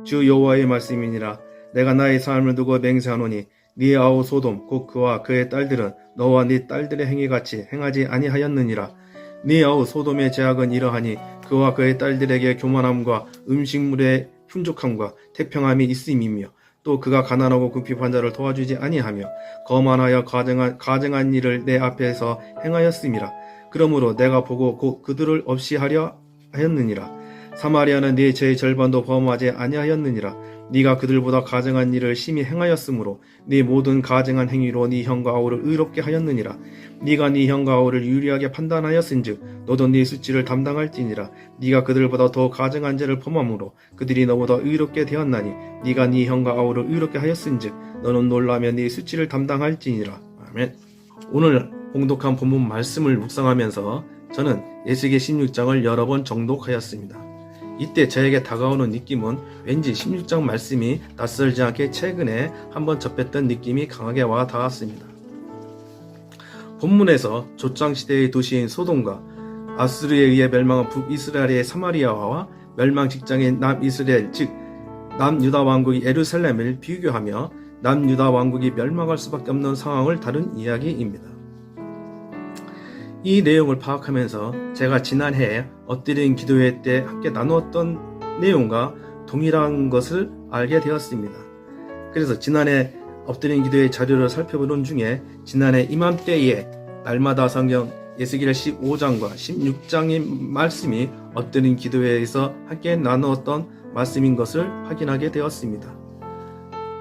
주 여호와의 말씀이니라. 내가 나의 삶을 두고 맹세하노니 네 아우 소돔 곧 그와 그의 딸들은 너와 네 딸들의 행위같이 행하지 아니하였느니라. 네 아우 소돔의 죄악은 이러하니 그와 그의 딸들에게 교만함과 음식물의 흉족함과 태평함이 있음이며 또 그가 가난하고 궁핍한 자를 도와주지 아니하며 거만하여 가증한 일을 내 앞에서 행하였음이라. 그러므로 내가 보고 곧 그들을 없이 하려 하였느니라. 사마리아는 네 죄의 절반도 범하지 아니하였느니라. 네가 그들보다 가증한 일을 심히 행하였으므로 네 모든 가증한 행위로 네 형과 아우를 의롭게 하였느니라. 네가 네 형과 아우를 유리하게 판단하였은즉 너도 네 수치를 담당할지니라. 네가 그들보다 더 가증한 죄를 범함으로 그들이 너보다 의롭게 되었나니 네가 네 형과 아우를 의롭게 하였은즉 너는 놀라며 네 수치를 담당할지니라. 아멘. 오늘 봉독한 본문 말씀을 묵상하면서 저는 에스겔 16장을 여러 번 정독하였습니다. 이때 저에게 다가오는 느낌은 왠지 16장 말씀이 낯설지 않게 최근에 한번 접했던 느낌이 강하게 와 닿았습니다. 본문에서 조창시대의 도시인 소돔과 아수르에 의해 멸망한 북이스라엘의 사마리아와 멸망 직장인 남이스라엘 즉 남유다 왕국이 예루살렘을 비교하며 남유다 왕국이 멸망할 수밖에 없는 상황을 다룬 이야기입니다. 이 내용을 파악하면서 제가 지난해 엎드린 기도회 때 함께 나누었던 내용과 동일한 것을 알게 되었습니다. 그래서 지난해 엎드린 기도회 자료를 살펴보는 중에 지난해 이맘때에 날마다 성경 에스겔 15장과 16장의 말씀이 엎드린 기도회에서 함께 나누었던 말씀인 것을 확인하게 되었습니다.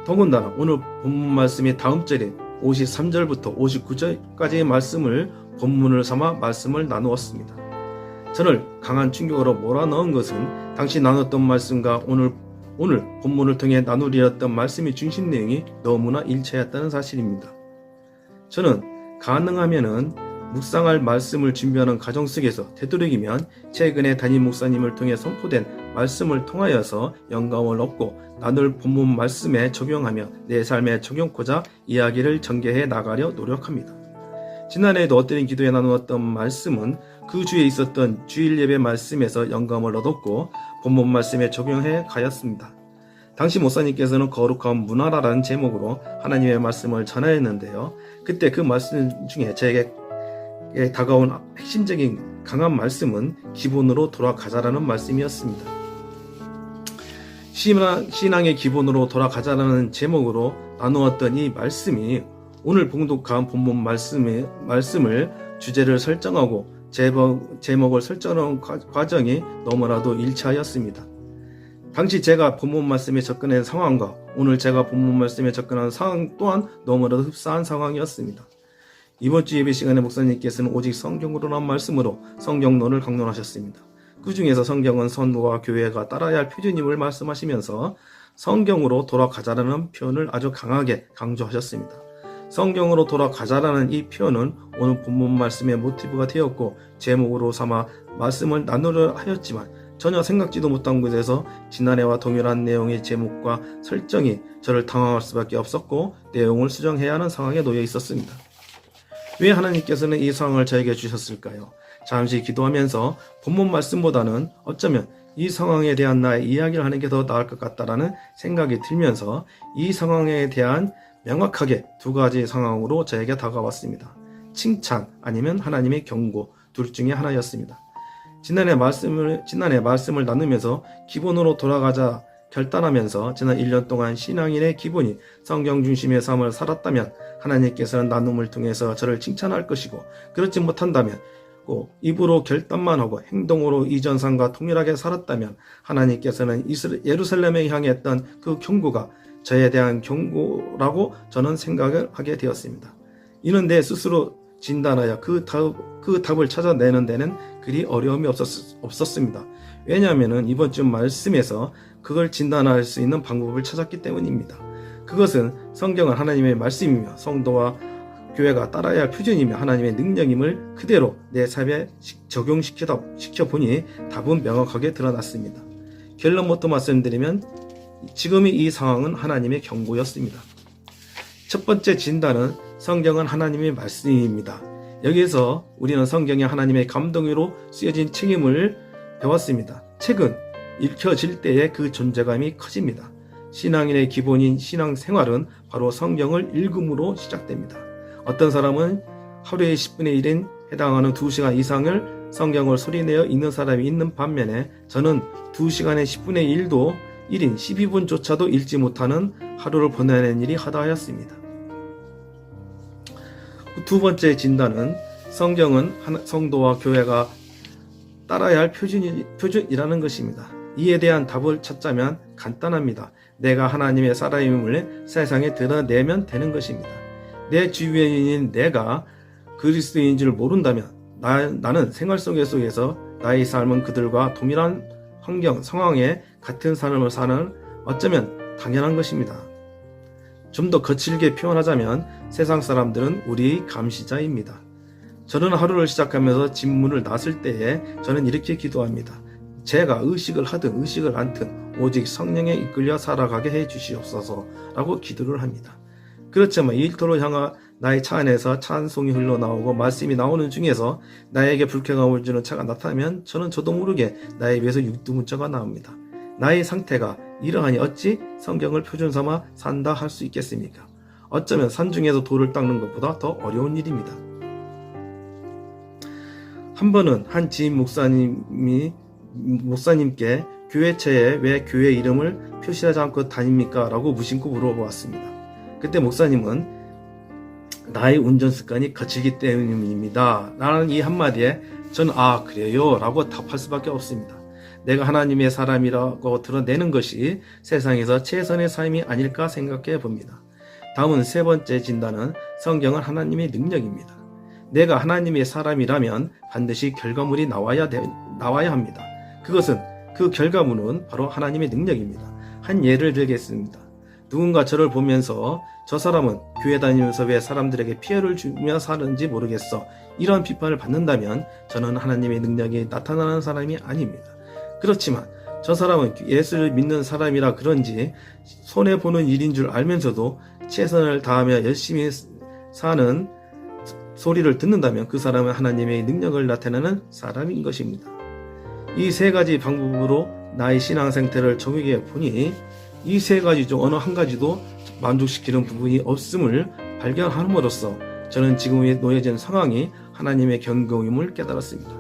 더군다나 오늘 본문 말씀이 다음 절인 53절부터 59절까지의 말씀을 본문을 삼아 말씀을 나누었습니다. 저를 강한 충격으로 몰아넣은 것은 당시 나눴던 말씀과 오늘 본문을 통해 나누리었던 말씀의 중심 내용이 너무나 일치하였다는 사실입니다. 저는 가능하면은 묵상할 말씀을 준비하는 과정 속에서 되도록이면 최근에 담임 목사님을 통해 선포된 말씀을 통하여서 영감을 얻고 나눌 본문 말씀에 적용하며 내 삶에 적용코자 이야기를 전개해 나가려 노력합니다. 지난해에도 엎드린 기도에 나누었던 말씀은 그 주에 있었던 주일 예배 말씀에서 영감을 얻었고 본문 말씀에 적용해 가였습니다. 당시 목사님께서는 거룩한 문화라는 제목으로 하나님의 말씀을 전하였는데요. 그때 그 말씀 중에 저에게 다가온 핵심적인 강한 말씀은 기본으로 돌아가자라는 말씀이었습니다. 신앙의 기본으로 돌아가자라는 제목으로 나누었던 이 말씀이 오늘 봉독한 본문 말씀을 주제를 설정하고 제목을 설정하는 과정이 너무나도 일치하였습니다. 당시 제가 본문 말씀에 접근한 상황과 오늘 제가 본문 말씀에 접근한 상황 또한 너무나도 흡사한 상황이었습니다. 이번 주 예배 시간에 목사님께서는 오직 성경으로만 말씀으로 성경론을 강론하셨습니다. 그 중에서 성경은 선교와 교회가 따라야 할 표준임을 말씀하시면서 성경으로 돌아가자라는 표현을 아주 강하게 강조하셨습니다. 성경으로 돌아가자라는 이 표현은 오늘 본문 말씀의 모티브가 되었고 제목으로 삼아 말씀을 나누려 하였지만 전혀 생각지도 못한 곳에서 지난해와 동일한 내용의 제목과 설정이 저를 당황할 수밖에 없었고 내용을 수정해야 하는 상황에 놓여 있었습니다. 왜 하나님께서는 이 상황을 저에게 주셨을까요? 잠시 기도하면서 본문 말씀보다는 어쩌면 이 상황에 대한 나의 이야기를 하는 게 더 나을 것 같다라는 생각이 들면서 이 상황에 대한 명확하게 두 가지 상황으로 저에게 다가왔습니다. 칭찬 아니면 하나님의 경고 둘 중에 하나였습니다. 지난해 말씀을 나누면서 기본으로 돌아가자 결단하면서 지난 1년 동안 신앙인의 기본이 성경 중심의 삶을 살았다면 하나님께서는 나눔을 통해서 저를 칭찬할 것이고 그렇지 못한다면 입으로 결단만 하고 행동으로 이전 삶과 동일하게 살았다면 하나님께서는 예루살렘에 향했던 그 경고가 저에 대한 경고라고 저는 생각을 하게 되었습니다. 이는 내 스스로 진단하여 그 답을 찾아내는 데는 그리 어려움이 없었습니다. 왜냐하면 이번 주 말씀에서 그걸 진단할 수 있는 방법을 찾았기 때문입니다. 그것은 성경은 하나님의 말씀이며 성도와 교회가 따라야 할 표준이며 하나님의 능력임을 그대로 내 삶에 적용시켜보니 답은 명확하게 드러났습니다. 결론부터 말씀드리면 지금의 이 상황은 하나님의 경고였습니다. 첫 번째 진단은 성경은 하나님의 말씀입니다. 여기에서 우리는 성경이 하나님의 감동으로 쓰여진 책임을 배웠습니다. 책은 읽혀질 때에 그 존재감이 커집니다. 신앙인의 기본인 신앙생활은 바로 성경을 읽음으로 시작됩니다. 어떤 사람은 하루에 10분의 1인 해당하는 2시간 이상을 성경을 소리내어 읽는 사람이 있는 반면에 저는 2시간에 10분의 1도 1인 12분조차도 읽지 못하는 하루를 보내는 일이 하다하였습니다. 두 번째 진단은 성경은 성도와 교회가 따라야 할 표준이라는 것입니다. 이에 대한 답을 찾자면 간단합니다. 내가 하나님의 사람임을 세상에 드러내면 되는 것입니다. 내 주변인 내가 그리스도인 줄 모른다면 나는 생활 속에서 나의 삶은 그들과 동일한 환경, 상황에 같은 삶을 사는 어쩌면 당연한 것입니다. 좀 더 거칠게 표현하자면 세상 사람들은 우리의 감시자입니다. 저는 하루를 시작하면서 집문을 놨을 때에 저는 이렇게 기도합니다. 제가 의식을 하든 의식을 않든 오직 성령에 이끌려 살아가게 해 주시옵소서 라고 기도를 합니다. 그렇지만 일터로 향한 나의 차 안에서 찬송이 흘러나오고 말씀이 나오는 중에서 나에게 불쾌감을 주는 차가 나타나면 저도 모르게 나의 입에서 육두문자가 나옵니다. 나의 상태가 이러하니 어찌 성경을 표준 삼아 산다 할 수 있겠습니까? 어쩌면 산중에서 돌을 닦는 것보다 더 어려운 일입니다. 한 번은 한 지인 목사님께 교회처에 왜 교회 이름을 표시하지 않고 다닙니까? 라고 무심코 물어보았습니다. 그때 목사님은 나의 운전 습관이 거칠기 때문입니다. 라는 이 한마디에 저는 그래요? 라고 답할 수밖에 없습니다. 내가 하나님의 사람이라고 드러내는 것이 세상에서 최선의 삶이 아닐까 생각해 봅니다. 다음은 세 번째 진단은 성경은 하나님의 능력입니다. 내가 하나님의 사람이라면 반드시 결과물이 나와야 합니다. 그 결과물은 바로 하나님의 능력입니다. 한 예를 들겠습니다. 누군가 저를 보면서 저 사람은 교회 다니면서 왜 사람들에게 피해를 주며 사는지 모르겠어. 이런 비판을 받는다면 저는 하나님의 능력이 나타나는 사람이 아닙니다. 그렇지만 저 사람은 예수를 믿는 사람이라 그런지 손해보는 일인 줄 알면서도 최선을 다하며 열심히 사는 소리를 듣는다면 그 사람은 하나님의 능력을 나타내는 사람인 것입니다. 이 세 가지 방법으로 나의 신앙 상태를 적용해 보니 이 세 가지 중 어느 한 가지도 만족시키는 부분이 없음을 발견함으로써 저는 지금 놓여진 상황이 하나님의 경고임을 깨달았습니다.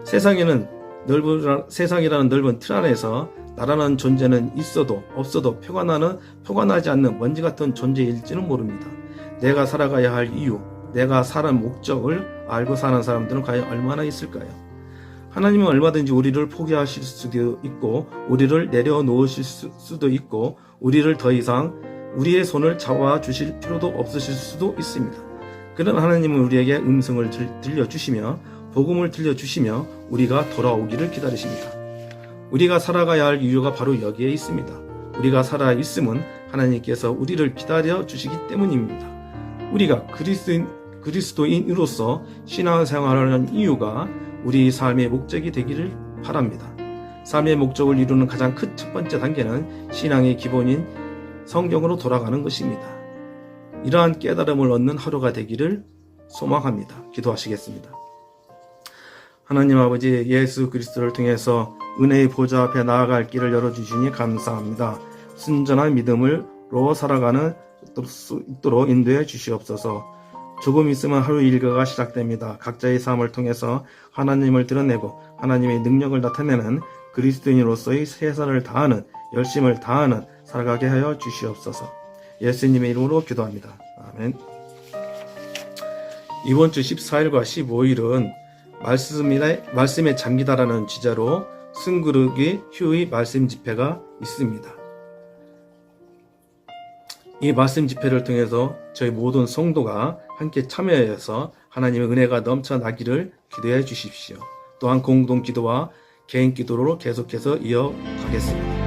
세상이라는 넓은 틀 안에서 나라는 존재는 있어도 없어도 표가 나지 않는 먼지 같은 존재일지는 모릅니다. 내가 살아가야 할 이유, 내가 사는 목적을 알고 사는 사람들은 과연 얼마나 있을까요? 하나님은 얼마든지 우리를 포기하실 수도 있고 우리를 내려놓으실 수도 있고 우리를 더 이상 우리의 손을 잡아주실 필요도 없으실 수도 있습니다. 그런 하나님은 우리에게 음성을 들려주시며 복음을 들려주시며 우리가 돌아오기를 기다리십니다. 우리가 살아가야 할 이유가 바로 여기에 있습니다. 우리가 살아있음은 하나님께서 우리를 기다려 주시기 때문입니다. 우리가 그리스도인으로서 신앙생활하는 이유가 우리 삶의 목적이 되기를 바랍니다. 삶의 목적을 이루는 가장 큰 첫 번째 단계는 신앙의 기본인 성경으로 돌아가는 것입니다. 이러한 깨달음을 얻는 하루가 되기를 소망합니다. 기도하시겠습니다. 하나님 아버지, 예수 그리스도를 통해서 은혜의 보좌 앞에 나아갈 길을 열어주시니 감사합니다. 순전한 믿음으로 살아가는 수 있도록 인도해 주시옵소서. 조금 있으면 하루 일과가 시작됩니다. 각자의 삶을 통해서 하나님을 드러내고 하나님의 능력을 나타내는 그리스도인으로서의 최선을 다하는, 열심을 다하는 살아가게 하여 주시옵소서. 예수님의 이름으로 기도합니다. 아멘. 이번 주 14일과 15일은 말씀에 잠기다라는 주제로 승그룹이 휴의 말씀 집회가 있습니다. 이 말씀 집회를 통해서 저희 모든 성도가 함께 참여해서 하나님의 은혜가 넘쳐나기를 기도해 주십시오. 또한 공동 기도와 개인 기도로 계속해서 이어가겠습니다.